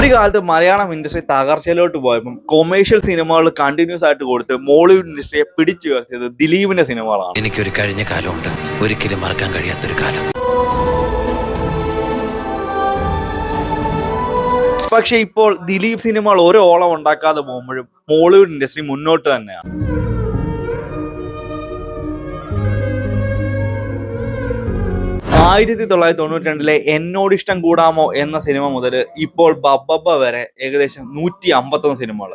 ഒരു കാലത്ത് മലയാളം ഇൻഡസ്ട്രി തകർച്ചയിലോട്ട് പോയപ്പോൾ കൊമേഴ്ഷ്യൽ സിനിമകൾ കണ്ടിന്യൂസ് ആയിട്ട് കൊടുത്ത് മോളിവുഡ് ഇൻഡസ്ട്രിയെ പിടിച്ചുയർത്തിയത് ദിലീപിന്റെ സിനിമകളാണ്. എനിക്കൊരു കഴിഞ്ഞ കാലമുണ്ട്, ഒരിക്കലും മറക്കാൻ കഴിയാത്തൊരു കാലം. പക്ഷെ ഇപ്പോൾ ദിലീപ് സിനിമകൾ ഒരു ഓളം ഉണ്ടാക്കാതെ പോകുമ്പോഴും മോളിവുഡ് ഇൻഡസ്ട്രി മുന്നോട്ട് തന്നെയാണ്. ആയിരത്തി 1992 എന്നോട് ഇഷ്ടം കൂടാമോ എന്ന സിനിമ മുതൽ ഇപ്പോൾ ബബ്ബബ്ബ വരെ ഏകദേശം 151 സിനിമകൾ.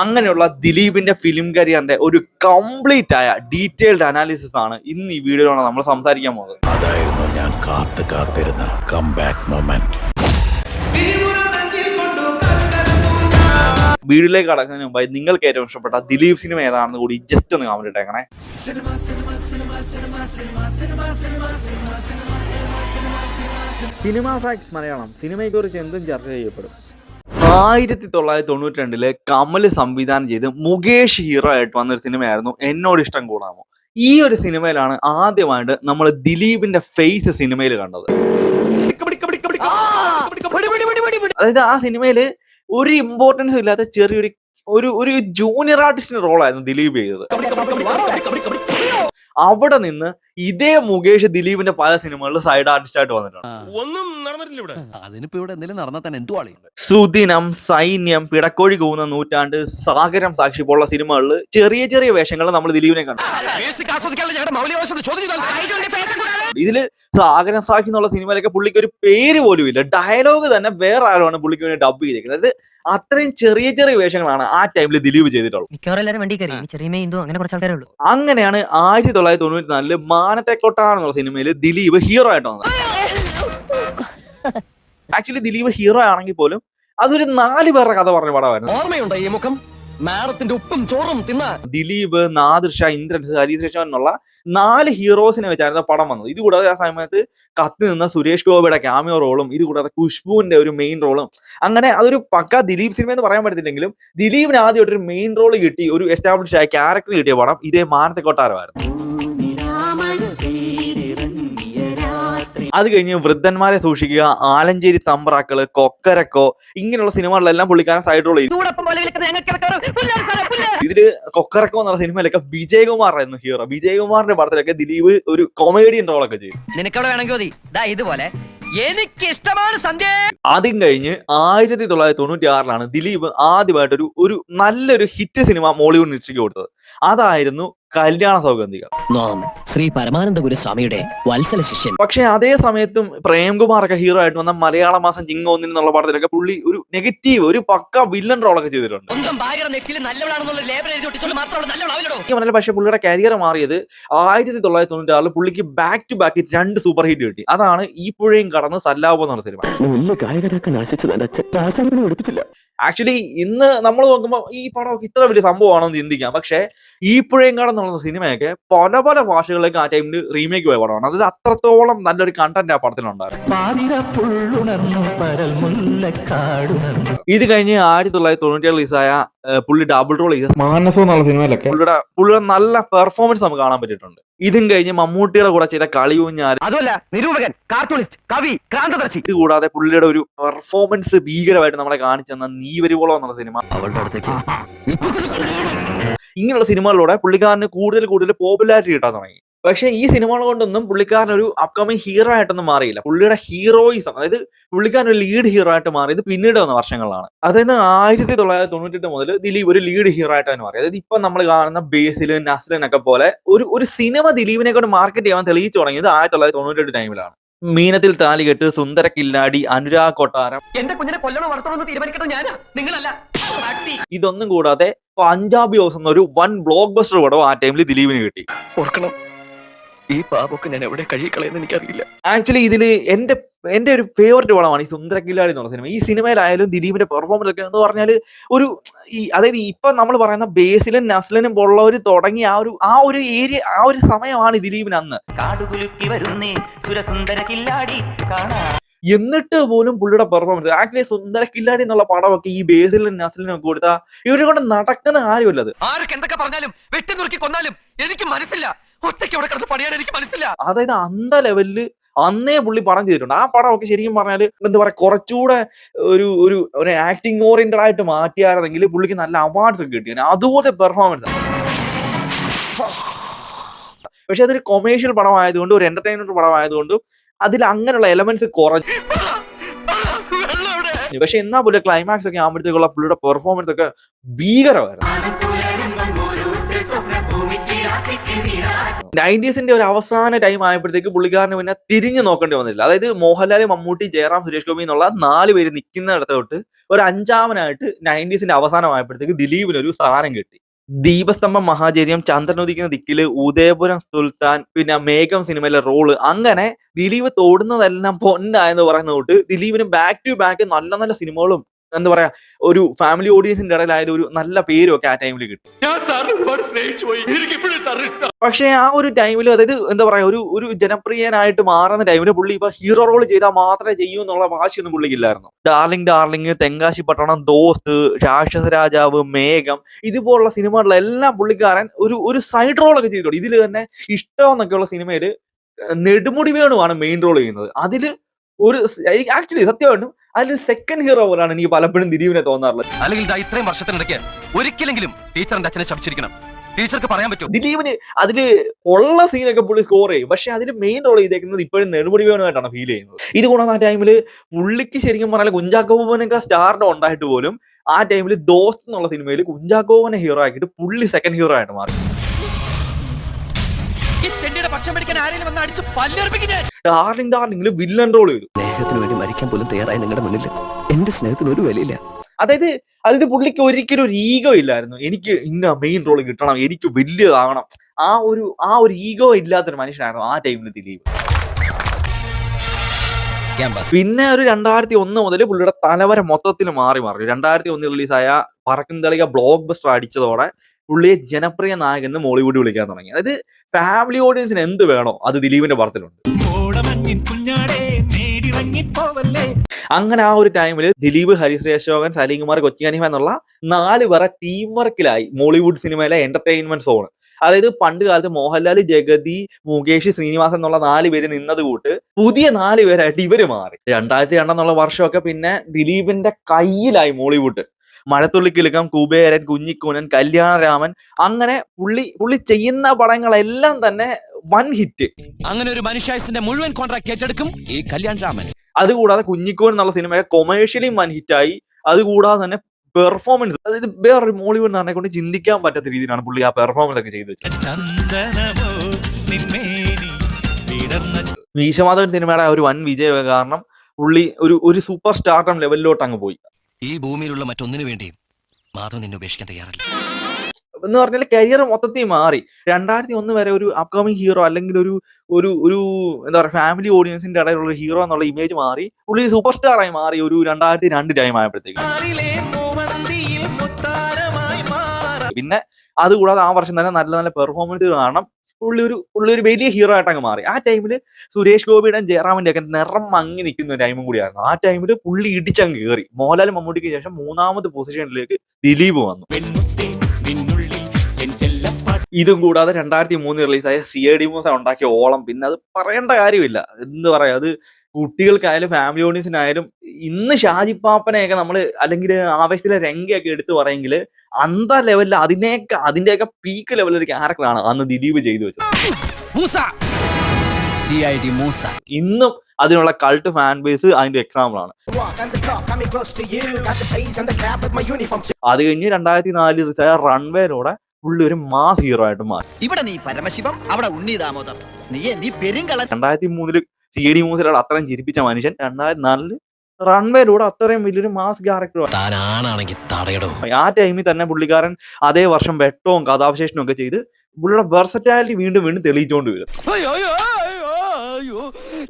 അങ്ങനെയുള്ള ദിലീപിന്റെ ഫിലിം കരിയറിന്റെ ഒരു കംപ്ലീറ്റ് ആയ ഡീറ്റെയിൽഡ് അനാലിസിസ് ആണ് ഇന്ന് ഈ വീഡിയോയിലാണ് നമ്മൾ സംസാരിക്കാൻ പോകുന്നത്. അതായിരുന്നു ഞാൻ കാത്തിരുന്ന കംബാക്ക് മൊമെന്റ്. വീഡിയോയിലേക്ക് കടക്കുന്നതിന് മുമ്പായി നിങ്ങൾക്ക് ഏറ്റവും ഇഷ്ടപ്പെട്ട ദിലീപ് സിനിമ ഏതാണെന്ന് കൂടി ജസ്റ്റ് ഒന്ന് കമന്റ് ഇട്ടേക്കണേ. സിനിമ ഫാക്ട്സ് മലയാളം സിനിമയെക്കുറിച്ച് എന്തും ചർച്ച ചെയ്യപ്പെടും. 1992 കമൽ സംവിധാനം ചെയ്ത് മുകേഷ് ഹീറോ ആയിട്ട് വന്നൊരു സിനിമയായിരുന്നു എന്നോട് ഇഷ്ടം കൂടാമോ. ഈ ഒരു സിനിമയിലാണ് ആദ്യമായിട്ട് നമ്മൾ ദിലീപിന്റെ ഫേസ് സിനിമയിൽ കണ്ടത്. അതായത് ആ സിനിമയില് ഒരു ഇമ്പോർട്ടൻസും ഇല്ലാത്ത ചെറിയൊരു ഒരു ജൂനിയർ ആർട്ടിസ്റ്റിന്റെ റോളായിരുന്നു ദിലീപ് ചെയ്തത്. അവിടെ നിന്ന് ഇതേ മുകേഷ് ദിലീപിന്റെ പല സിനിമകളിൽ സൈഡ് ആർട്ടിസ്റ്റ് ആയിട്ട് വന്നിട്ടുണ്ട്. ഒന്നും നടന്നിട്ടില്ല ഇവിടെ. അതിനിപ്പോ ഇവിടെ എന്തെങ്കിലും നടന്നാൽ തന്നെ എന്തു ആളി. സുദിനം, സൈന്യം, പിടക്കോഴി കൂന്ന നൂറ്റാണ്ട്, സാഗരം സാക്ഷി പോലുള്ള സിനിമകളിൽ ചെറിയ ചെറിയ വേഷങ്ങൾ നമ്മൾ ദിലീപിനെ കണ്ടു. ഇതില് സാഗരം സാക്ഷി എന്നുള്ള സിനിമയിലൊക്കെ പുള്ളിക്ക് ഒരു പേര് പോലും ഇല്ല. ഡയലോഗ് തന്നെ വേറെ ആരുമാണ് പുള്ളിക്ക് വേണ്ടി ഡബ് ചെയ്തിരിക്കുന്നത്. അതായത് അത്രയും ചെറിയ ചെറിയ വേഷങ്ങളാണ് ആ ടൈമിൽ ദിലീപ് ചെയ്തിട്ടുള്ളത്. അങ്ങനെയാണ് 1994 മാനത്തെ കൊട്ടാരം എന്നുള്ള സിനിമയിൽ ദിലീപ് ഹീറോ ആയിട്ട് വന്നത്. ആക്ച്വലി ദിലീപ് ഹീറോ ആണെങ്കിൽ പോലും അതൊരു 4 പേരുടെ കഥ പറഞ്ഞ പടമായിരുന്നു. ഓർമ്മയുണ്ടോ ഈ മുഖം? മാഡത്തിന്റെ ഉപ്പും ചോറും തിന്ന ദിലീപ്, നാദിർഷ, ഇന്ദ്രൻസ്, ഹരീഷ് രേഷ്മാൻ എന്നുള്ള 4 ഹീറോസിനെ വെച്ചായിരുന്നു പടം വന്നത്. ഇത് കൂടാതെ ആ സമയത്ത് കത്തി നിന്ന സുരേഷ് ഗോപിയുടെ ക്യാമിയോ റോളും ഇത് കൂടാതെ ഖുഷ്ബുവിന്റെ ഒരു മെയിൻ റോളും, അങ്ങനെ അതൊരു പക്ക ദിലീപ് സിനിമ എന്ന് പറയാൻ പറ്റത്തില്ലെങ്കിലും ദിലീപിന് ആദ്യമായിട്ട് ഒരു മെയിൻ റോൾ കിട്ടി, ഒരു എസ്റ്റാബ്ലിഷ് ആയ ക്യാരക്ടർ കിട്ടിയ പടം ഇതേ മാനത്തെ കൊട്ടാരമായിരുന്നു. അത് കഴിഞ്ഞ് വൃദ്ധന്മാരെ സൂക്ഷിക്കുക, ആലഞ്ചേരി തമ്പ്രാക്കള്, കൊക്കരക്കോ, ഇങ്ങനെയുള്ള സിനിമകളിലെല്ലാം പുള്ളിക്കാരൻ സൈഡ് റോൾ ചെയ്തു. ഇതില് കൊക്കരക്കോ എന്നുള്ള സിനിമയിലൊക്കെ വിജയകുമാർ ആയിരുന്നു ഹീറോ. വിജയകുമാറിന്റെ പടത്തിലൊക്കെ ദിലീപ് ഒരു കൊമേഡിയൻ റോളൊക്കെ ചെയ്തു. ഇതുപോലെ എനിക്ക് ഇഷ്ടമാണ് സന്ധ്യ. അതും കഴിഞ്ഞ് 1996 ദിലീപ് ആദ്യമായിട്ട് ഒരു നല്ലൊരു ഹിറ്റ് സിനിമ മോളിവുഡ് ഇൻഡസ്ട്രിക്ക് കൊടുത്തത്. അതായിരുന്നു കല്യാണ സൗഗന്ധികം. ശ്രീ പരമാനന്ദ ഗുരുസ്വാമിയുടെ വത്സല ശിഷ്യൻ. പക്ഷെ അതേ സമയത്തും പ്രേംകുമാർ ഒക്കെ ഹീറോ ആയിട്ട് വന്ന മലയാള മാസം ചിങ്ങോന്നിന് എന്നുള്ള പടത്തിലൊക്കെ പുള്ളി ഒരു നെഗറ്റീവ്, ഒരു പക്ക വില്ലൻ റോളൊക്കെ ചെയ്തിട്ടുണ്ട്. പക്ഷെ പുള്ളിയുടെ കരിയർ മാറിയത് 1996 പുള്ളിക്ക് back to back 2 super hit കിട്ടി. അതാണ് ഈ പുഴയും കടന്ന് സല്ലാപം എന്നുള്ള സിനിമ. ആക്ച്വലി ഇന്ന് നമ്മൾ നോക്കുമ്പോൾ ഈ പടമൊക്കെ ഇത്ര വലിയ സംഭവമാണെന്ന് ചിന്തിക്കാം. പക്ഷെ ഈ പുഴയും കടന്നുള്ള സിനിമയൊക്കെ പല പല ഭാഷകളിലേക്ക് ആ ടൈമിൽ റീമേക്ക് പോയ പടമാണ്. അതായത് അത്രത്തോളം നല്ലൊരു കണ്ടന്റ് ആ പടത്തിലുണ്ടായിരുന്നു. ഇത് കഴിഞ്ഞ് 1997 റിലീസായ പുള്ളി ഡബിൾ റോൾ ചെയ്ത മാനസം എന്നുള്ള സിനിമയിലൊക്കെ പുള്ളിയുടെ നല്ല പെർഫോമൻസ് നമുക്ക് കാണാൻ പറ്റിയിട്ടുണ്ട്. ഇതും കഴിഞ്ഞ് മമ്മൂട്ടിയുടെ കൂടെ ചെയ്ത കളിയൂഞ്ഞാൽ, ഇത് കൂടാതെ പുള്ളിയുടെ ഒരു പെർഫോമൻസ് ഭീകരമായിട്ട് നമ്മളെ കാണിച്ചെന്ന നീ വരുവോളോ എന്നുള്ള സിനിമ, ഇങ്ങനെയുള്ള സിനിമകളിലൂടെ പുള്ളിക്കാരന് കൂടുതൽ പോപ്പുലാരിറ്റി കിട്ടാൻ തുടങ്ങി. പക്ഷെ ഈ സിനിമകൾ കൊണ്ടൊന്നും പുള്ളിക്കാരൻ ഒരു അപ്കമിങ് ഹീറോ ആയിട്ടൊന്നും മാറിയില്ല. പുള്ളിയുടെ ഹീറോയിസം, അതായത് പുള്ളിക്കാരൻ ഒരു ലീഡ് ഹീറോ ആയിട്ട് മാറിയത് പിന്നീട് വന്ന വർഷങ്ങളാണ്. അതായത് 1998 മുതൽ ദിലീപ് ഒരു ലീഡ് ഹീറോ ആയിട്ട് തന്നെ മാറി. അതായത് ഇപ്പൊ നമ്മൾ കാണുന്ന ബേസില്, നസ്ലിനൊക്കെ പോലെ ഒരു സിനിമ ദിലീപിനെ കൊണ്ട് മാർക്കറ്റ് ചെയ്യാൻ തെളിയിച്ചു തുടങ്ങിയത് 1998 ടൈമിലാണ്. മീനത്തിൽ താലികെട്ട്, സുന്ദര കില്ലാടി, അനുരാഗ് കൊട്ടാരം, എന്റെ കുഞ്ഞിനെ കൊല്ലണോ വളർത്തണമെന്ന് തീരുമാനിക്കട്ടെ ഞാനാ, നിങ്ങളല്ല. ഇതൊന്നും കൂടാതെ പഞ്ചാബി ഹൗസ് എന്നൊരു വൻ ബ്ലോക്ക് ബസ്റ്റർ പടം ആ ടൈമിൽ ദിലീപിന് കിട്ടി. ഓർക്കണം, ഈ പാപൊക്കെ ഞാൻ എവിടെ കഴിക്കളയെന്ന് എനിക്കറിയില്ല. ആക്ച്വലി ഇതില് എന്റെ ഒരു ഫേവററ്റ് പടമാണ് ഈ സുന്ദര കില്ലാടി എന്നുള്ള സിനിമ. ഈ സിനിമയിലായാലും ദിലീപിന്റെ പെർഫോമൻസ് ഒക്കെ എന്ന് പറഞ്ഞാല് അതായത് ഇപ്പൊ നമ്മൾ പറയുന്ന ബേസിലും നസ്ലിനും പോലുള്ളവർ തുടങ്ങി ആ ഒരു ഏരിയ, ആ ഒരു സമയമാണ് ദിലീപിന് അന്ന്. എന്നിട്ട് പോലും പുള്ളിയുടെ പെർഫോമൻസ്, ആക്ച്വലി സുന്ദര കില്ലാടി എന്നുള്ള പടമൊക്കെ ഈ ബേസിലും നസ്ലിനും ഒക്കെ കൊടുത്താൽ ഇവരെ കൊണ്ട് നടക്കുന്ന കാര്യമല്ലത്. ആരൊക്കെ എന്തൊക്കെ പറഞ്ഞാലും വെട്ടി നുറുക്കി കൊന്നാലും എനിക്ക് മനസ്സില്ല. അതായത് അന്ത ലെവലില് അന്നേ പുള്ളി പടം ചെയ്തിട്ടുണ്ട്. ആ പടമൊക്കെ ശരിക്കും പറഞ്ഞാൽ എന്താ പറയുക കുറച്ചുകൂടെ ഒരു ഒരു ഒരു ആക്ടിങ് ഓറിയന്റഡ് ആയിട്ട് മാറ്റിയായിരുന്നെങ്കിൽ പുള്ളിക്ക് നല്ല അവാർഡ്സ് ഒക്കെ കിട്ടിയാണ്. അതുപോലെ പെർഫോമൻസ്. പക്ഷെ അതൊരു കൊമേഴ്ഷ്യൽ പടമായതുകൊണ്ട് ഒരു എന്റർടൈൻമെന്റ് പടമായതുകൊണ്ടും അതിൽ അങ്ങനെയുള്ള എലമെന്റ്സ് കുറഞ്ഞു. പക്ഷെ എന്നാ പോലെ ക്ലൈമാക്സ് ഒക്കെ ആകുമ്പോഴത്തേക്കുള്ള പുള്ളിയുടെ പെർഫോമൻസ് ഒക്കെ ഭീകരമായിരുന്നു. 90s ഒരു അവസാന ടൈം ആയപ്പോഴത്തേക്ക് പുള്ളിക്കാരന് പിന്നെ തിരിഞ്ഞു നോക്കേണ്ടി വന്നില്ല. അതായത് മോഹൻലാൽ, മമ്മൂട്ടി, ജയറാം, സുരേഷ് ഗോപി എന്നുള്ള 4 പേര് നിൽക്കുന്നിടത്തോട്ട് ഒരു അഞ്ചാമനായിട്ട് 90s അവസാനമായപ്പോഴത്തേക്ക് ദിലീപിന് ഒരു സ്ഥാനം കിട്ടി. ദീപസ്തംഭം മഹാചര്യം, ചന്ദ്രനുദിക്കുന്ന ദിക്കില്, ഉദയപുരം സുൽത്താൻ, പിന്നെ മേഘം സിനിമയിലെ റോള്, അങ്ങനെ ദിലീപ് തോടുന്നതെല്ലാം പൊന്നായെന്ന് പറയുന്ന തൊട്ട് ദിലീപിന് ബാക്ക് ടു ബാക്ക് നല്ല നല്ല സിനിമകളും എന്താ പറയാ ഒരു ഫാമിലി ഓഡിയൻസിന്റെ ഇടയിലായാലും ഒരു നല്ല പേരും ഒക്കെ ആ ടൈമിൽ കിട്ടി. പക്ഷേ ആ ഒരു ടൈമിൽ അതായത് എന്താ പറയാ ഒരു ജനപ്രിയനായിട്ട് മാറുന്ന ടൈമിൽ പുള്ളി ഇപ്പൊ ഹീറോ റോൾ ചെയ്താൽ മാത്രമേ ചെയ്യൂ എന്നുള്ള വാശിയൊന്നും പുള്ളിക്കില്ലായിരുന്നു. ഡാർലിംഗ്, തെങ്കാശി പട്ടണം, ദോസ്ത്, രാക്ഷസ രാജാവ്, മേഘം ഇതുപോലുള്ള സിനിമകളിലെല്ലാം പുള്ളിക്കാരൻ ഒരു സൈഡ് റോൾ ഒക്കെ ചെയ്തിട്ടുണ്ട്. ഇതിൽ തന്നെ ഇഷ്ടം എന്നൊക്കെയുള്ള സിനിമയിൽ നെടുമുടി വേണുവാണ് മെയിൻ റോൾ ചെയ്യുന്നത്. അതില് ഒരു ആക്ച്വലി സത്യമായിട്ടും അതിൽ സെക്കൻഡ് ഹീറോ പോലാണ് എനിക്ക് പലപ്പോഴും ദിലീപിനെ തോന്നാറുള്ളത്. അല്ലെങ്കിൽ ഇത്രയും വർഷത്തിനിടയ്ക്ക് ഒരിക്കലെങ്കിലും ടീച്ചറിന്റെ അച്ഛനെ ശപിച്ചിരിക്കണം. ടീച്ചർക്ക് പറയാൻ പറ്റും. ദിലീപിന് അതില് ഉള്ള സീനൊക്കെ പുള്ളി സ്കോർ ചെയ്യും. പക്ഷെ അതിൽ മെയിൻ റോൾ ചെയ്തേക്കുന്നത് ഇപ്പോഴും നെടുമുടി വേണുമായിട്ടാണ് ഫീൽ ചെയ്യുന്നത്. ഇത് കൂടാതെ ആ ടൈമില് പുള്ളിക്ക് ശരിക്കും പറഞ്ഞാൽ കുഞ്ചാക്കോ ബോബനൊക്കെ സ്റ്റാർഡം ഉണ്ടായിട്ട് പോലും ആ ടൈമിൽ ദോസ്ത് എന്നുള്ള സിനിമയിൽ കുഞ്ചാക്കോ ബോബനെ ഹീറോ ആക്കിയിട്ട് പുള്ളി സെക്കൻഡ് ഹീറോ ആയിട്ട് മാറി. ഡാർലിംഗില് വില്ലൻ റോൾ ചെയ്തു. സ്നേഹത്തിന് വേണ്ടി മരിക്കാൻ പോലും തയ്യാറായി നിങ്ങളുടെ മുന്നിൽ എന്റെ സ്നേഹത്തിന് ഒരു വിലയില്ല. അതായത് പുള്ളിക്ക് ഒരിക്കലും ഒരു ഈഗോ ഇല്ലായിരുന്നു. എനിക്ക് ഇന്ന മെയിൻ റോൾ കിട്ടണം, എനിക്ക് വലിയതാകണം, ആ ഒരു ഈഗോ ഇല്ലാത്തൊരു മനുഷ്യനായിരുന്നു ആ ടൈമിൽ ദിലീപ്. പിന്നെ ഒരു 2001 മുതൽ പുള്ളിയുടെ തലവര മൊത്തത്തിൽ മാറി. 2001 റിലീസായ പറക്കും തളിക ബ്ലോക്ക് ബസ്റ്റർ അടിച്ചതോടെ പുള്ളിയെ ജനപ്രിയ നായകൻ എന്ന് മോളിവുഡ് വിളിക്കാൻ തുടങ്ങി. അതായത് ഫാമിലി ഓഡിയൻസിന് എന്ത് വേണോ അത് ദിലീപിന്റെ പടത്തിലുണ്ട്. അങ്ങനെ ആ ഒരു ടൈമിൽ ദിലീപ്, ഹരിശ്രീ അശോകൻ, സലീം കുമാർ, കൊച്ചി ഹനീഫ എന്നുള്ള 4 പേരെ ടീം വർക്കിലായി മോളിവുഡ് സിനിമയിലെ എന്റർടൈൻമെന്റ് സോൺ. അതായത് പണ്ട് കാലത്ത് മോഹൻലാൽ, ജഗതി, മുകേഷ്, ശ്രീനിവാസൻ എന്നുള്ള 4 പേര് നിന്നത് കൂട്ട് പുതിയ 4 പേരായിട്ട് ഇവര് മാറി. 2002 എന്നുള്ള വർഷമൊക്കെ പിന്നെ ദിലീപിന്റെ കയ്യിലായി മോളിവുഡ്. മഴത്തുള്ളിക്കിലുക്കം, കുബേരൻ, കുഞ്ഞിക്കൂനൻ, കല്യാണരാമൻ, അങ്ങനെ പുള്ളി ചെയ്യുന്ന പടങ്ങളെല്ലാം തന്നെ വൻ ഹിറ്റ്. അങ്ങനെ ഒരു മനുഷ്യായുസിന്റെ മുഴുവൻ കോൺട്രാക്ട് ഏറ്റെടുക്കും ഈ കല്യാൺ രാമൻ. അതുകൂടാതെ കുഞ്ഞിക്കൂൻ എന്നുള്ള സിനിമയെ കൊമേഴ്ഷ്യലി വൻ ഹിറ്റായി. അതുകൂടാതെ തന്നെ പെർഫോമൻസ്, അതായത് വേറൊരു മോളിവുഡ് എന്ന് പറഞ്ഞെ കൊണ്ട് ചിന്തിക്കാൻ പറ്റാത്ത രീതിയിലാണ് പുള്ളി ആ പെർഫോമൻസ് ഒക്കെ ചെയ്തു വെച്ചത്. മീശമാധവൻ സിനിമയുടെ ഒരു വൻ വിജയ കാരണം പുള്ളി ഒരു സൂപ്പർ സ്റ്റാർഡം ലെവലിലോട്ട് അങ്ങ് പോയി. ഈ ഭൂമിയിലുള്ള മറ്റൊന്നിനു വേണ്ടിയും മാധവൻ നിന്നെ ഉപേക്ഷിക്കാൻ തയ്യാറല്ല എന്ന് പറഞ്ഞാൽ കരിയർ മൊത്തത്തിൽ മാറി. 2001 വരെ ഒരു അപ്കമിങ് ഹീറോ അല്ലെങ്കിൽ ഒരു എന്താ പറയുക ഫാമിലി ഓഡിയൻസിന്റെ ഇടയിലുള്ള ഹീറോ എന്നുള്ള ഇമേജ് മാറി. പുള്ളി സൂപ്പർ സ്റ്റാർ ആയി മാറി ഒരു 2002 ടൈം ആയപ്പോഴത്തേക്ക്. പിന്നെ അതുകൂടാതെ ആ വർഷം തന്നെ നല്ല നല്ല പെർഫോമൻസ് കാരണം പുള്ളി ഒരു വലിയ ഹീറോ ആയിട്ട് അങ്ങ് മാറി. ആ ടൈമിൽ സുരേഷ് ഗോപിയുടെ, ജയറാമിന്റെ ഒക്കെ നിറം മങ്ങി നിൽക്കുന്ന ടൈമും കൂടിയായിരുന്നു. ആ ടൈമിൽ പുള്ളി ഇടിച്ചങ്ങ് കയറി. മോഹൻലാൽ, മമ്മൂട്ടിക്ക് ശേഷം 3ാമത് പൊസിഷനിലേക്ക് ദിലീപ് വന്നു. ഇതും കൂടാതെ 2003 റിലീസായ CID മൂസ ഉണ്ടാക്കിയ ഓളം, പിന്നെ അത് പറയേണ്ട കാര്യമില്ല. എന്ത് പറയാ, അത് കുട്ടികൾക്കായാലും ഫാമിലി ഓഡിയൻസിനായാലും ഇന്ന് ഷാജിപ്പാപ്പനെയൊക്കെ നമ്മൾ അല്ലെങ്കിൽ ആവേശത്തിലെ രംഗയൊക്കെ എടുത്തു പറയെങ്കിൽ അന്ത ലെവലിൽ അതിന്റെയൊക്കെ പീക്ക് ലെവലൊരു ക്യാരക്ടറാണ് അന്ന് ദിലീപ് ചെയ്തു വെച്ചത്. ഇന്നും അതിനുള്ള കൾട്ട് ഫാൻ ബേസ് അതിന്റെ എക്സാമ്പിൾ ആണ്. അത് കഴിഞ്ഞ് 2004 റിലീസായ റൺവേയിലൂടെ പുള്ളി ഒരു മാസ് ഹീറോ ആയിട്ട് മാറി. ഇവിടെ നീ പരമശിവം, അവിടെ ഉണ്ണി ദാമോദർ, നീ പെരുങ്കളൻ. 2003 CID മൂസയിലൂടെ അത്രയും ചിരിപ്പിച്ച മനുഷ്യൻ 2004 റൺവേയിലൂടെ അത്രയും വലിയൊരു മാസ് ക്യാരക്ടർ. ആ ടൈമിൽ തന്നെ പുള്ളിക്കാരൻ അതേ വർഷം വെട്ടവും കഥാവിശേഷനും ഒക്കെ ചെയ്ത് പുള്ളിയുടെ വെർസറ്റാലിറ്റി വീണ്ടും തെളിയിച്ചുകൊണ്ട് വരും.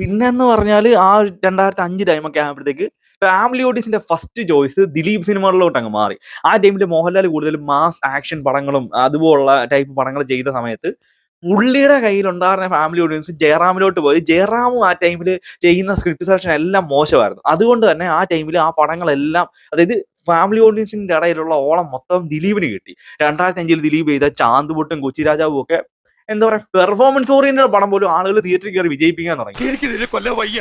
പിന്നെന്ന് പറഞ്ഞാൽ ആ 2005 ടൈമൊക്കെ ആകുമ്പോഴത്തേക്ക് ഫാമിലി ഓഡിയൻസിന്റെ ഫസ്റ്റ് ചോയ്സ് ദിലീപ് സിനിമകളിലോട്ട് അങ്ങ് മാറി. ആ ടൈമിൽ മോഹൻലാൽ കൂടുതലും മാസ് ആക്ഷൻ പടങ്ങളും അതുപോലുള്ള ടൈപ്പ് പടങ്ങൾ ചെയ്ത സമയത്ത് പുള്ളിയുടെ കയ്യിലുണ്ടായിരുന്ന ഫാമിലി ഓഡിയൻസ് ജയറാമിലോട്ട് പോയി. ജയറാമും ആ ടൈമിൽ ചെയ്യുന്ന സ്ക്രിപ്റ്റ് സെലക്ഷൻ എല്ലാം മോശമായിരുന്നു. അതുകൊണ്ട് തന്നെ ആ ടൈമിൽ ആ പടങ്ങളെല്ലാം, അതായത് ഫാമിലി ഓഡിയൻസിന്റെ ഇടയിലുള്ള ഓളം മൊത്തം ദിലീപിന് കിട്ടി. 2005 ദിലീപ് ചെയ്ത ചാന്തുപൊട്ടും കൊച്ചി രാജാവും ഒക്കെ എന്താ പറയാ പെർഫോമൻസ് ഓറിയന്റഡ് പടം പോലും ആളുകൾ തിയേറ്ററിൽ കയറി വിജയിപ്പിക്കാൻ തുടങ്ങി. എനിക്ക് നിന്നെ കൊല്ലാൻ വയ്യ,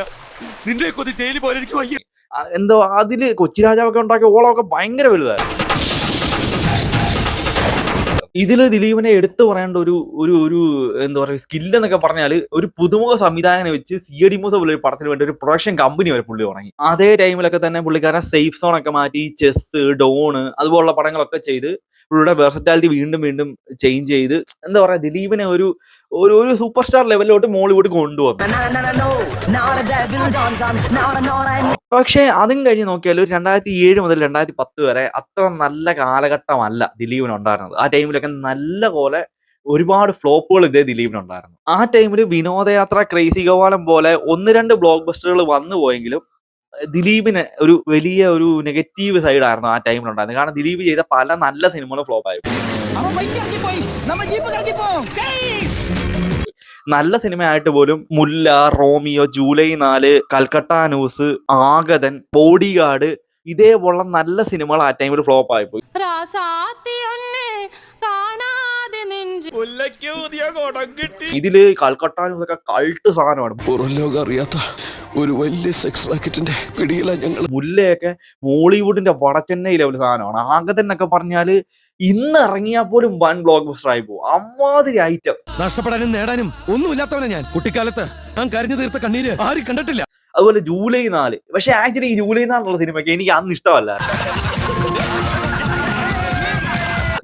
നിന്റെ കൊതി ജയിലിൽ പോലെ എനിക്ക് വയ്യ. എന്തോ അതില് കൊച്ചി രാജാവൊക്കെ ഉണ്ടാക്കിയ ഓളമൊക്കെ ഭയങ്കര വലുതായിരുന്നു. ഇതില് ദിലീപിനെ എടുത്തു പറയേണ്ട ഒരു ഒരു ഒരു എന്താ പറയുക സ്കില്ല് എന്നൊക്കെ പറഞ്ഞാൽ ഒരു പുതുമുഖ സംവിധായകനെ വെച്ച് CID മൂസ പോലെ ഒരു പടത്തിന് വേണ്ടി ഒരു പ്രൊഡക്ഷൻ കമ്പനി വരെ പുള്ളി തുടങ്ങി. അതേ ടൈമിലൊക്കെ തന്നെ പുള്ളിക്കാരൻ സേഫ് സോൺ ഒക്കെ മാറ്റി ചെസ്, ഡോണ് അതുപോലുള്ള പടങ്ങളൊക്കെ ചെയ്ത് പുള്ളിയുടെ വെർസറ്റാലിറ്റി വീണ്ടും വീണ്ടും ചേഞ്ച് ചെയ്ത് എന്താ പറയാ ദിലീപിനെ ഒരു ഒരു ഒരു സൂപ്പർ സ്റ്റാർ ലെവലിലോട്ട് മോളിവുഡ് കൊണ്ടുവന്നു. പക്ഷേ അതും കഴിഞ്ഞ് നോക്കിയാൽ ഒരു 2007 മുതൽ 2010 വരെ അത്ര നല്ല കാലഘട്ടമല്ല ദിലീപിനുണ്ടായിരുന്നത്. ആ ടൈമിലൊക്കെ നല്ല പോലെ ഒരുപാട് ഫ്ലോപ്പുകൾ ഇതേ ദിലീപിനുണ്ടായിരുന്നു. ആ ടൈമിൽ വിനോദയാത്ര, ക്രേസി ഗോപാലൻ പോലെ 1-2 ബ്ലോക്ക് ബസ്റ്ററുകൾ വന്നു പോയെങ്കിലും ദിലീപിന് ഒരു വലിയ ഒരു നെഗറ്റീവ് സൈഡ് ആയിരുന്നു ആ ടൈമിലുണ്ടായിരുന്നത്. കാരണം ദിലീപ് ചെയ്ത പല നല്ല സിനിമകളും ഫ്ലോപ്പ് ആയി. നല്ല സിനിമയായിട്ട് പോലും Mulla, Romeo, July 4, Calcutta news, Aagathan, bodyguard ഇതേപോലുള്ള നല്ല സിനിമകൾ ആ ടൈമിൽ ഫ്ലോപ്പ് ആയിപ്പോയി. ഇതില് കൽക്കട്ട ന്യൂസ് ഒക്കെ കൾട്ട് സാധനമാണ്. പുറം ലോകം അറിയാത്ത ഒരു വലിയ സെക്സ് റാക്കറ്റിന്റെ പിടിയിലാണ് ഞങ്ങൾ. മുല്ലയൊക്കെ മോളിവുഡിന്റെ വടച്ചെന്നൈ ലെവൽ സാധനമാണ്. ആഗതൻ എന്നൊക്കെ പറഞ്ഞാല് ഇന്ന് ഇറങ്ങിയാൽ പോലും വൻ ബ്ലോക്ക് ബസ്റ്റർ ആയി പോകും. അമ്മാതിരി ഐറ്റം. നഷ്ടപ്പെടാനും നേടാനും ഒന്നുമില്ലാത്തവനെ ഞാൻ. കുട്ടിക്കാലത്ത് ഞാൻ കരഞ്ഞു തീർത്ത കണ്ണീര് ആരും കണ്ടിട്ടില്ല. അതുപോലെ ജൂലൈ 4. പക്ഷെ ആക്ച്വലി ഈ ജൂലൈ 4 സിനിമയ്ക്ക് എനിക്ക് അന്ന് ഇഷ്ടമല്ല.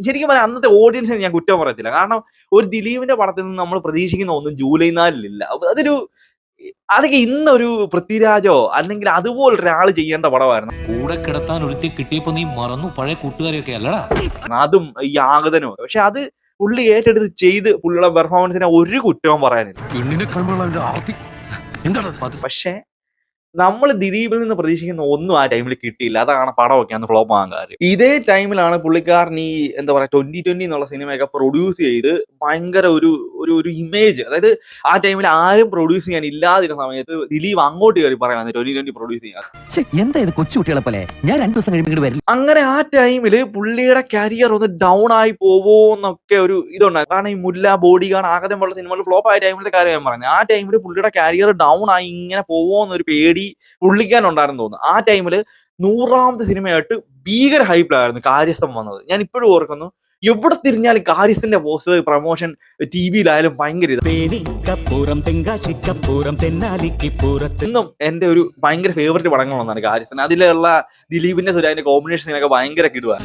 ശരിക്കും പറയാം അന്നത്തെ ഓഡിയൻസിനെ ഞാൻ കുറ്റം പറയത്തില്ല. കാരണം ഒരു ദിലീപിന്റെ പടത്തിൽ നിന്ന് നമ്മൾ പ്രതീക്ഷിക്കുന്ന ഒന്നും ജൂലൈ 4 അതൊക്കെ ഇന്നൊരു പൃഥ്വിരാജോ അല്ലെങ്കിൽ അതുപോലൊരാൾ ചെയ്യേണ്ട പടമായിരുന്നു. കൂടെ കിടത്താൻ ഒരുത്തി കിട്ടിയപ്പോ നീ മറന്നു പഴയ കൂട്ടുകാരെയൊക്കെ അല്ലടാ. അതും ഈ ആഗതനോ. പക്ഷെ അത് പുള്ളി ഏറ്റെടുത്ത് ചെയ്ത് പുള്ളിയുടെ പെർഫോമൻസിനെ ഒരു കുറ്റവും പറയാനില്ല. പക്ഷെ നമ്മൾ ദിലീപിൽ നിന്ന് പ്രതീക്ഷിക്കുന്ന ഒന്നും ആ ടൈമിൽ കിട്ടിയില്ല. അതാണ് പടമൊക്കെ അന്ന് ഫ്ലോപ്പ് ആകാൻ കാര്യം. ഇതേ ടൈമിലാണ് പുള്ളിക്കാരൻ ഈ എന്താ പറയാ 2020 എന്നുള്ള സിനിമയൊക്കെ പ്രൊഡ്യൂസ് ചെയ്ത് ഭയങ്കര ഒരു ഒരു ഒരു ഇമേജ്, അതായത് ആ ടൈമിൽ ആരും പ്രൊഡ്യൂസ് ചെയ്യാൻ ഇല്ലാതിരുന്ന സമയത്ത് ദിലീപ് അങ്ങോട്ട് കയറി പറയാൻ 2020 പ്രൊഡ്യൂസ് ചെയ്യാൻ. എന്താ ഇത് കൊച്ചു കുട്ടികളെ പോലെ ഞാൻ 2 ദിവസം കഴിയുമ്പോൾ വരില്ല. അങ്ങനെ ആ ടൈമില് പുള്ളിയുടെ കരിയർ ഒന്ന് ഡൗൺ ആയി പോവോ എന്നൊക്കെ ഒരു ഇതുണ്ടായിരുന്നു. കാരണം ഈ മുല്ല, ബോഡിഗാർഡ്, ആഗതം പോലുള്ള സിനിമകൾ ഫ്ലോപ്പ് ആയ ടൈമിലത്തെ കാര്യം ഞാൻ പറഞ്ഞത്. ആ ടൈമിൽ പുള്ളിയുടെ കരിയർ ഡൗൺ ആയി ഇങ്ങനെ പോവോ എന്നൊരു പേടി പുള്ളിക്കാനുണ്ടായിരുന്നു തോന്നുന്നു. ആ ടൈമില് 100ാമത്തെ സിനിമയായിട്ട് ഭീകര ഹൈപ്പിലായിരുന്നു കാര്യസ്ഥം വന്നത്. ഞാൻ ഇപ്പോഴും ഓർക്കുന്നു, എവിടെ തിരിഞ്ഞാലും കാര്യസ്ഥന്റെ പോസ്റ്റർ, പ്രൊമോഷൻ, TV-യിലായാലും ഭയങ്കര ഇന്നും എന്റെ ഒരു ഭയങ്കര ഫേവറേറ്റ് പടങ്ങളൊന്നാണ് കാര്യസ്ഥൻ. അതിലുള്ള ദിലീപിന്റെ സുരാജിന്റെ കോമ്പിനേഷനൊക്കെ ഭയങ്കര കിടുവാണ്.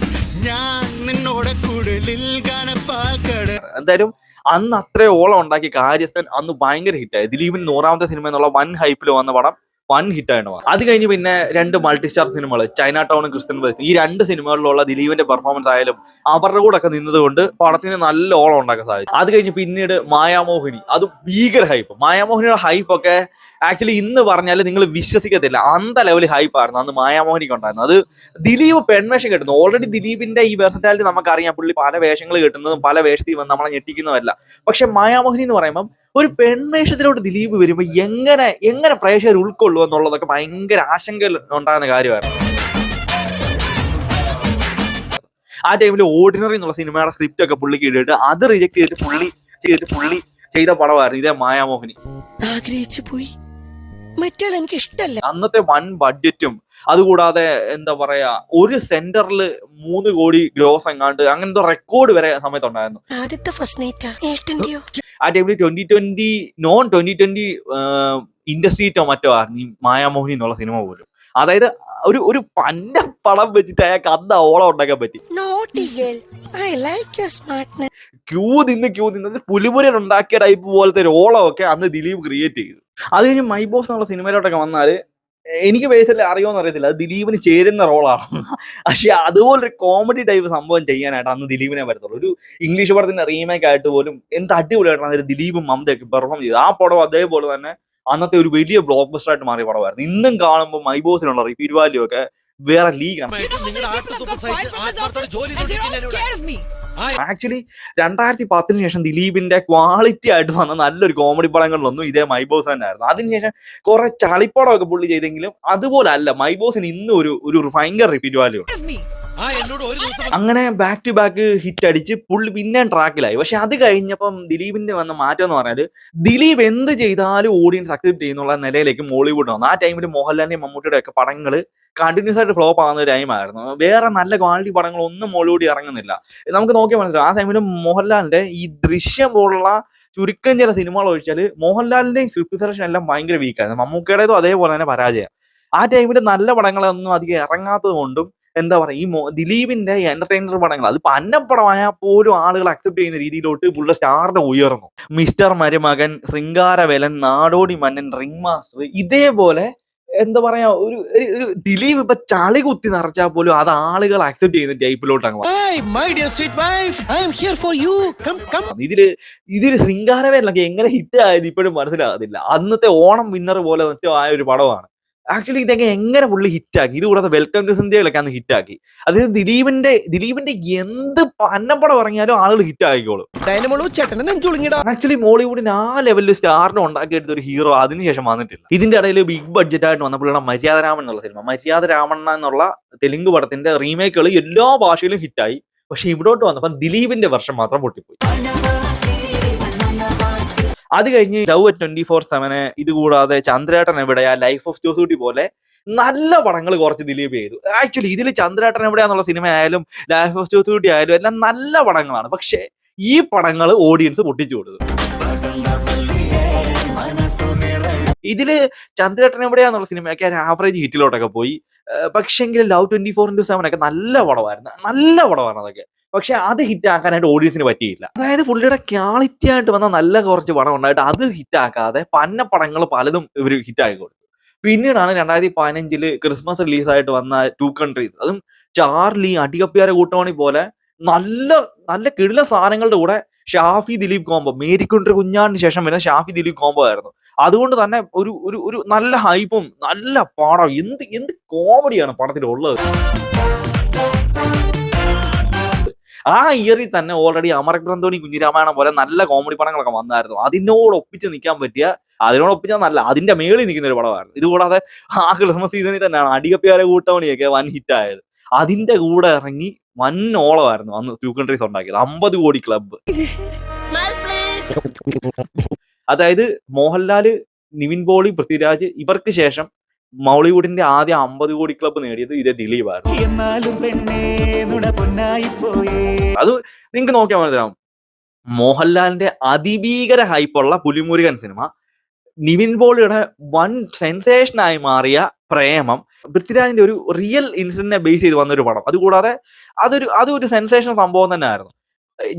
എന്തായാലും അന്ന് അത്രയും ഓളം ഉണ്ടാക്കിയ കാര്യസ്ഥൻ അന്ന് ഭയങ്കര ഹിറ്റായി. ദിലീപിന് 100ാമത്തെ സിനിമ എന്നുള്ള വൻ ഹൈപ്പിൽ വന്ന പടം വൻ ഹിറ്റായിട്ട് മാറി. അത് കഴിഞ്ഞ് പിന്നെ 2 മൾട്ടി സ്റ്റാർ സിനിമകൾ, ചൈന ടൗണും ക്രിസ്ത്യൻ ബ്രദേഴ്സും, ഈ 2 സിനിമകളിലുള്ള ദിലീപിന്റെ പെർഫോമൻസ് ആയാലും അവരുടെ കൂടെ ഒക്കെ നിന്നതുകൊണ്ട് പടത്തിന് നല്ല ഓളം ഉണ്ടാക്കാൻ സാധിച്ചു. അത് കഴിഞ്ഞ് പിന്നീട് മായാമോഹിനി, അത് ഭീകര ഹൈപ്പ്. മായാമോഹിനിയുടെ ഹൈപ്പൊക്കെ ആക്ച്വലി ഇന്ന് പറഞ്ഞാൽ നിങ്ങൾ വിശ്വസിക്കത്തില്ല, അന്ത ലെവൽ ഹൈപ്പായിരുന്നു അന്ന് മായാമോഹിനിക്ക് ഉണ്ടായിരുന്നു. അത് ദിലീപ് പെൺവേഷം കെട്ടുന്നു. ഓൾറെഡി ദിലീപിന്റെ ഈ വെർസറ്റാലിറ്റി നമുക്കറിയാം. പുള്ളി പല വേഷങ്ങൾ കെട്ടുന്നതും പല വേഷത്തിൽ വന്ന് നമ്മളെ ഞെട്ടിക്കുന്നതല്ല. പക്ഷെ മായാമോഹിനി എന്ന് പറയുമ്പം ഒരു പെൺവേഷത്തിലോട്ട് ദിലീപ് വരുമ്പോൾ എങ്ങനെ പ്രേക്ഷകർ ഉൾക്കൊള്ളു എന്നുള്ളതൊക്കെ ഭയങ്കര ആശങ്ക ഉണ്ടാകുന്ന കാര്യമായിരുന്നു. ആ ടൈമിൽ ഓർഡിനറി എന്നുള്ള സിനിമയുടെ സ്ക്രിപ്റ്റ് ഒക്കെ പുള്ളിക്ക് ഇട്ടിട്ട് അത് റിജക്ട് ചെയ്തിട്ട് പുള്ളി ചെയ്ത പടമായിരുന്നു ഇതേ മായാമോഹിനി. ആഗ്രഹിച്ചു പോയി, മറ്റേ എനിക്ക് ഇഷ്ടമല്ല. അന്നത്തെ വൻ ബഡ്ജറ്റും അതുകൂടാതെ എന്താ പറയാ ഒരു സെന്ററിൽ 3 കോടി ഗ്രോസ് എങ്ങാണ്ട് അങ്ങനത്തെ റെക്കോർഡ് വരെ സമയത്തുണ്ടായിരുന്നു. ആദ്യത്തെ ഫസ്റ്റ് നൈറ്റാ ഏട്ടന്റെയോ? ആ ടൈമിൽ 2020 ഇൻഡസ്ട്രീറ്റോ മറ്റോ ആയിരുന്നു ഈ മായാമോഹിനി എന്നുള്ള സിനിമ പോലും. അതായത് ഒരു പന്ന പടം വെച്ചിട്ട് അയാൾക്ക് അന്ന് ഓളം ഉണ്ടാക്കാൻ പറ്റി. ക്യൂ നിന്ന് പുലിമുരൻ ഉണ്ടാക്കിയ ടൈപ്പ് പോലത്തെ ഒരു ഓളമൊക്കെ അന്ന് ദിലീപ് ക്രിയേറ്റ് ചെയ്തു. അത് കഴിഞ്ഞ് മൈ ബോസ് എന്നുള്ള സിനിമയിലോട്ടൊക്കെ വന്നാല് എനിക്ക് ബേസിൽ അറിയോന്ന് അറിയത്തില്ല, അത് ദിലീപിന് ചേരുന്ന റോളാണ്. പക്ഷെ അതുപോലൊരു കോമഡി ടൈപ്പ് സംഭവം ചെയ്യാനായിട്ട് അന്ന് ദിലീപിനെ പറ്റത്തുള്ളൂ. ഒരു ഇംഗ്ലീഷ് പടത്തിന്റെ റീമേക്ക് ആയിട്ട് പോലും എന്ത് അടിപൊളിയായിട്ടാണ് ദിലീപും മമതയൊക്കെ പെർഫോം ചെയ്തത്. ആ പടം അതേപോലെ തന്നെ അന്നത്തെ ഒരു വലിയ ബ്ലോക്ക് ബസ്റ്റർ ആയിട്ട് മാറിയ പടമായിരുന്നു. ഇന്നും കാണുമ്പോൾ മൈ ബോസിനുള്ള റിപ്പീറ്റ് വാല്യൂ ഒക്കെ വേറെ ലീഗാണ്. ആക്ച്വലി 2010 ശേഷം ദിലീപിന്റെ ക്വാളിറ്റി ആയിട്ട് വന്ന നല്ലൊരു കോമഡി പടങ്ങളിലൊന്നും ഇതേ മൈ ബോസ് തന്നെ ആയിരുന്നു. അതിനുശേഷം കുറെ ചളിപ്പടമൊക്കെ പുള്ളി ചെയ്തെങ്കിലും അതുപോലെ അല്ല, മൈ ബോസിന് ഇന്നും ഒരു ഭയങ്കര റിപ്പീറ്റ് വാല്യൂ ഉണ്ട്. അങ്ങനെ ബാക്ക് ടു ബാക്ക് ഹിറ്റ് അടിച്ച് പുള്ളി പിന്നെ ട്രാക്കിലായി. പക്ഷെ അത് കഴിഞ്ഞപ്പം ദിലീപിന്റെ വന്ന മാറ്റം എന്ന് പറഞ്ഞാൽ ദിലീപ് എന്ത് ചെയ്താലും ഓഡിയൻസ് അക്സെപ്റ്റ് ചെയ്യുന്നുള്ള നിലയിലേക്ക് മോളിവുഡ് വന്നു. ആ ടൈമിൽ മോഹൻലാലിന്റെയും മമ്മൂട്ടിയുടെ ഒക്കെ പടങ്ങൾ കണ്ടിന്യൂസ് ആയിട്ട് ഫ്ലോപ്പ് ആവുന്ന ഒരു ടൈമായിരുന്നു. വേറെ നല്ല ക്വാളിറ്റി പടങ്ങളൊന്നും മോളിവുഡ് ഇറങ്ങുന്നില്ല. നമുക്ക് നോക്കിയാൽ മനസ്സിലാവും. ആ ടൈമിൽ മോഹൻലാലിന്റെ ഈ ദൃശ്യം പോലുള്ള ചുരുക്കം ചില സിനിമകൾ ഒഴിച്ചാൽ മോഹൻലാലിന്റെയും സ്ക്രിപ്റ്റ് സെലക്ഷൻ എല്ലാം ഭയങ്കര വീക്കായിരുന്നു. മമ്മൂക്കയുടേതും അതേപോലെ തന്നെ പരാജയം. ആ ടൈമിൽ നല്ല പടങ്ങളൊന്നും അധികം ഇറങ്ങാത്തത് കൊണ്ടും എന്താ പറയുക, ഈ ദിലീപിന്റെ എന്റർടൈനർ പടങ്ങൾ അത് പന്നപ്പടമായാൽ പോലും ആളുകൾ അക്സെപ്റ്റ് ചെയ്യുന്ന രീതിയിലോട്ട് പുള്ളിയുടെ സ്റ്റാറിനെ ഉയർന്നു. മിസ്റ്റർ മരുമകൻ, ശൃംഗാരവേലൻ, നാടോടി മന്നൻ, റിംഗ് മാസ്റ്റർ, ഇതേപോലെ എന്താ പറയാ ഒരു ഒരു ദിലീപ് ഇപ്പൊ ചളി കുത്തി നിറച്ചാൽ പോലും അത് ആളുകൾ അക്സെപ്റ്റ് ചെയ്യുന്ന ടൈപ്പിലോട്ട് അങ്ങ് ഇതില് ശൃംഗാരവേലൊക്കെ എങ്ങനെ ഹിറ്റ് ആയത് ഇപ്പോഴും മനസ്സിലാകുന്നില്ല. അന്നത്തെ ഓണം വിന്നർ പോലെ മറ്റോ ആയ ഒരു പടമാണ്. ആക്ച്വലി ഇതൊക്കെ എങ്ങനെ പുള്ളി ഹിറ്റാക്കി. ഇത് കൂടാതെ വെൽക്കം ടു ഇന്ത്യയിലൊക്കെ അന്ന് ഹിറ്റാക്കി. അതായത് ദിലീപിന്റെ എന്ത് പന്നപ്പടം ഇറങ്ങിയാലും ആളുകൾ ഹിറ്റ് ആയിക്കോളും. ആക്ച്വലി മോളിവുഡിന് ആ ലെവലിൽ സ്റ്റാറിനെ ഉണ്ടാക്കിയെടുത്ത ഒരു ഹീറോ അതിനുശേഷം വന്നിട്ടില്ല. ഇതിന്റെ ഇടയിൽ ബിഗ് ബഡ്ജറ്റ് ആയിട്ട് വന്നപ്പോഴുള്ള മര്യാദ രാമൻ എന്നുള്ള സിനിമ, മര്യാദ രാമണ്ണ എന്നുള്ള തെലുങ്ക് പടത്തിന്റെ റീമേക്കുകൾ എല്ലാ ഭാഷയിലും ഹിറ്റായി. പക്ഷെ ഇവിടോട്ട് വന്നപ്പോൾ ദിലീപിന്റെ വെർഷൻ മാത്രം പൊട്ടിപ്പോയി. അത് കഴിഞ്ഞ് ലവ് അറ്റ് 24/7, ഇത് കൂടാതെ ചന്ദ്രേട്ടൻ എവിടെയാ, ലൈഫ് ഓഫ് ജോസൂട്ടി പോലെ നല്ല പടങ്ങൾ കുറച്ച് ദിലീപ് ചെയ്തു. ആക്ച്വലി ഇതിൽ ചന്ദ്രേട്ടൻ എവിടെയാന്നുള്ള സിനിമ ആയാലും ലൈഫ് ഓഫ് ജോസൂട്ടി ആയാലും എല്ലാം നല്ല പടങ്ങളാണ്. പക്ഷെ ഈ പടങ്ങൾ ഓഡിയൻസ് പൊട്ടിച്ചു കൊടുത്തു. ഇതില് ചന്ദ്രേട്ടൻ എവിടെയാന്നുള്ള സിനിമയൊക്കെ ഒരു ആവറേജ് ഹിറ്റിലോട്ടൊക്കെ പോയി. പക്ഷെങ്കിൽ ലവ് 24/7 ഒക്കെ നല്ല പടമാണ് അതൊക്കെ. പക്ഷെ അത് ഹിറ്റ് ആക്കാനായിട്ട് ഓഡിയൻസിന് പറ്റിയില്ല. അതായത് പുള്ളിയുടെ ക്വാളിറ്റി ആയിട്ട് വന്ന നല്ല കുറച്ച് പടം ഉണ്ടായിട്ട് അത് ഹിറ്റ് ആക്കാതെ പന്ന പടങ്ങൾ പലതും ഇവർ ഹിറ്റ് ആക്കി കൊടുത്തു. പിന്നീടാണ് 2015 ക്രിസ്മസ് റിലീസായിട്ട് വന്ന 2 കൺട്രീസ്, അതും ചാർലി, അടികപ്പിയാര കൂട്ടമണി പോലെ നല്ല നല്ല കിടില സാധനങ്ങളുടെ കൂടെ ഷാഫി ദിലീപ് കോംബോ, മേരിക്കുണ്ടൊരു കുഞ്ഞാടിന് ശേഷം വരുന്ന ഷാഫി ദിലീപ് കോംബോ ആയിരുന്നു. അതുകൊണ്ട് തന്നെ ഒരു ഒരു ഒരു നല്ല ഹൈപ്പും നല്ല പടം, എന്ത് കോമഡിയാണ് പടത്തിലുള്ളത്. ആ ഇയറിൽ തന്നെ ഓൾറെഡി അമരഗ്രന്ഥോണി, കുഞ്ഞിരാമായണം പോലെ നല്ല കോമഡി പടങ്ങളൊക്കെ വന്നായിരുന്നു. അതിനോടൊപ്പിച്ച് നിൽക്കാൻ പറ്റിയ, അതിനോടൊപ്പിച്ചാൽ നല്ല അതിന്റെ മേളിൽ നിൽക്കുന്ന ഒരു പടമായിരുന്നു. ഇതുകൂടാതെ ആ ക്രിസ്മസ് സീസണിൽ തന്നെയാണ് അടികപ്പിയാര കൂട്ടമണിയൊക്കെ വൻ ഹിറ്റ് ആയത്. അതിന്റെ കൂടെ ഇറങ്ങി വൻ ഓളമായിരുന്നു അന്ന് 2 കൺട്രീസ് ഉണ്ടാക്കിയത്. 50 കോടി ക്ലബ്ബ്. അതായത് മോഹൻലാല്, നിവിൻ പോളി, പൃഥ്വിരാജ് ഇവർക്ക് ശേഷം മോളിവുഡിന്റെ ആദ്യ 50 കോടി ക്ലബ്ബ് നേടിയത് ഇതേ ദിലീപായിരുന്നു. അത് നിങ്ങൾക്ക് നോക്കിയാൽ മനസ്സിലാവും. മോഹൻലാലിന്റെ അതിഭീകര ഹൈപ്പുള്ള പുലിമുരുകൻ സിനിമ, നിവിൻ പോളിയുടെ വൻ സെൻസേഷനായി മാറിയ പ്രേമം, പൃഥ്വിരാജിന്റെ ഒരു റിയൽ ഇൻസിഡന്റിനെ ബേസ് ചെയ്ത് വന്നൊരു പടം. അതുകൂടാതെ അതൊരു സെൻസേഷണൽ സംഭവം തന്നെയായിരുന്നു.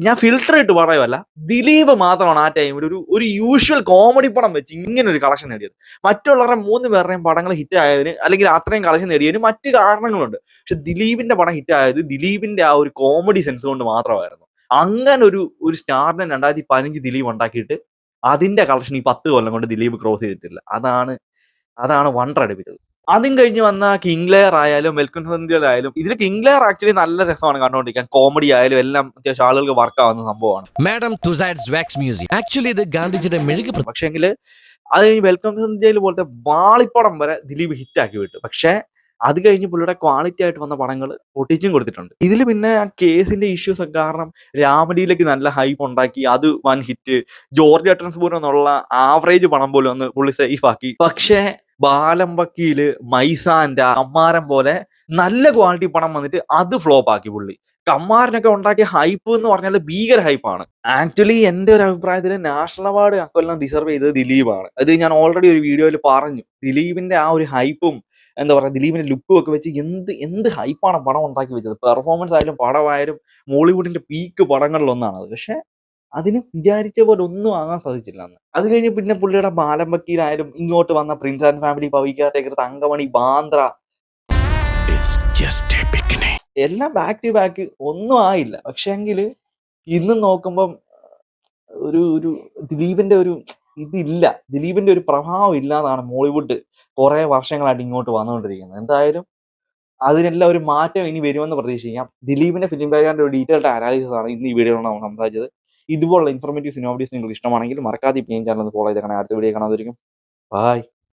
ഞാൻ ഫിൽട്ടർ ഇട്ട് പറയുമല്ല, ദിലീപ് മാത്രമാണ് ആ ടൈമിൽ ഒരു യൂഷ്വൽ കോമഡി പടം വെച്ച് ഇങ്ങനെ ഒരു കളക്ഷൻ നേടിയത്. മറ്റുള്ളവരുടെ 3 പേരുടെയും പടങ്ങൾ ഹിറ്റ് ആയതിന് അല്ലെങ്കിൽ അത്രയും കളക്ഷൻ നേടിയതിന് മറ്റു കാരണങ്ങളുണ്ട്. പക്ഷെ ദിലീപിന്റെ പടം ഹിറ്റ് ആയത് ദിലീപിന്റെ ആ ഒരു കോമഡി സെൻസ് കൊണ്ട് മാത്രമായിരുന്നു. അങ്ങനെ ഒരു സ്റ്റാറിനെ 2015 ദിലീപ് ഉണ്ടാക്കിയിട്ട് അതിന്റെ കളക്ഷൻ ഈ 10 കൊല്ലം കൊണ്ട് ദിലീപ് ക്രോസ് ചെയ്തിട്ടില്ല. അതാണ് വണ്ടർ അടിപ്പിച്ചത്. അതും കഴിഞ്ഞ് വന്ന കിങ് ലെയർ ആയാലും വെൽക്കം ടു ഇന്ത്യ ആയാലും, ഇതിൽ കിങ് ലെയർ ആക്ച്വലി നല്ല രസമാണ് കണ്ടുകൊണ്ടിരിക്കാൻ. കോമഡി ആയാലും എല്ലാം അത്യാവശ്യം ആളുകൾക്ക് വർക്ക് ആവുന്ന സംഭവമാണ്. പക്ഷേങ്കിൽ അത് കഴിഞ്ഞ് വെൽക്കം ടു ഇന്ത്യയിൽ പോലത്തെ വാളിപ്പടം വരെ ദിലീപ് ഹിറ്റാക്കി വിട്ടു. പക്ഷേ അത് കഴിഞ്ഞ് പുള്ളിയുടെ ക്വാളിറ്റി ആയിട്ട് വന്ന പടങ്ങൾ പൊട്ടിച്ചും കൊടുത്തിട്ടുണ്ട്. ഇതിൽ പിന്നെ ആ കേസിന്റെ ഇഷ്യൂസ് ഒക്കെ കാരണം രാമഡിയിലേക്ക് നല്ല ഹൈപ്പ് ഉണ്ടാക്കി, അത് വൻ ഹിറ്റ്. ജോർജ് അട്ടൻസ്പൂർ എന്നുള്ള ആവറേജ് പണം പോലും ഒന്ന് പുള്ളി സേഫ് ആക്കി. പക്ഷേ ബാലം വക്കീല്, മൈസാൻഡ, കമ്മാരം പോലെ നല്ല ക്വാളിറ്റി പണം വന്നിട്ട് അത് ഫ്ലോപ്പ് ആക്കി പുള്ളി. കമ്മാരനൊക്കെ ഉണ്ടാക്കിയ ഹൈപ്പ് എന്ന് പറഞ്ഞാൽ ഭീകര ഹൈപ്പാണ്. ആക്ച്വലി എന്റെ ഒരു അഭിപ്രായത്തിൽ നാഷണൽ അവാർഡ് അക്കൊല്ലം ഡിസർവ് ചെയ്തത് ദിലീപാണ്. അത് ഞാൻ ഓൾറെഡി ഒരു വീഡിയോയിൽ പറഞ്ഞു. ദിലീപിന്റെ ആ ഒരു ഹൈപ്പും എന്താ പറയുക, ദിലീപിന്റെ ലുക്കും ഒക്കെ വെച്ച് എന്ത് ഹൈപ്പാണ് പടം ഉണ്ടാക്കി വെച്ചത്. പെർഫോമൻസ് ആയാലും പടമായാലും മോളിവുഡിന്റെ പീക്ക് പടങ്ങളിലൊന്നാണത്. പക്ഷെ അതിന് വിചാരിച്ച പോലെ ഒന്നും ആകാൻ സാധിച്ചില്ല അന്ന്. അത് കഴിഞ്ഞ് പിന്നെ പുള്ളിയുടെ ബാലം വക്കീലായാലും ഇങ്ങോട്ട് വന്ന prince and family, Pavi caretaker, Thankamani, Bandra, എല്ലാം ബാക്ക് ടു ബാക്ക് ഒന്നും ആയില്ല. പക്ഷെങ്കിൽ ഇന്നും നോക്കുമ്പം ഒരു ദിലീപിന്റെ ഒരു ഇതില്ല, ദിലീപിന്റെ ഒരു പ്രഭാവം ഇല്ലാതാണ് മോളിവുഡ് കുറെ വർഷങ്ങളായിട്ട് ഇങ്ങോട്ട് വന്നുകൊണ്ടിരിക്കുന്നത്. എന്തായാലും അതിനെല്ലാം ഒരു മാറ്റം ഇനി വരുമെന്ന് പ്രതീക്ഷിക്കാം. ദിലീപിന്റെ ഫിലിം ബാക്ക്ഗ്രൗണ്ടിന്റെ ഒരു ഡീറ്റെയിൽഡ് അനാലിസിസ് ആണ് ഇന്ന് ഈ വീഡിയോയിൽ നമ്മൾ സംസാരിച്ചത്. ഇതുപോലുള്ള ഇൻഫോർമേറ്റീവ് സിനിമ വീഡിയോസ് നിങ്ങൾക്ക് ഇഷ്ടമാണെങ്കിൽ മറക്കാതെ ഈ ചാനൽ ഒന്ന് ഫോളോ ചെയ്തേക്കണം. അടുത്ത വീഡിയോ കാണാതിരിക്കും. ബൈ.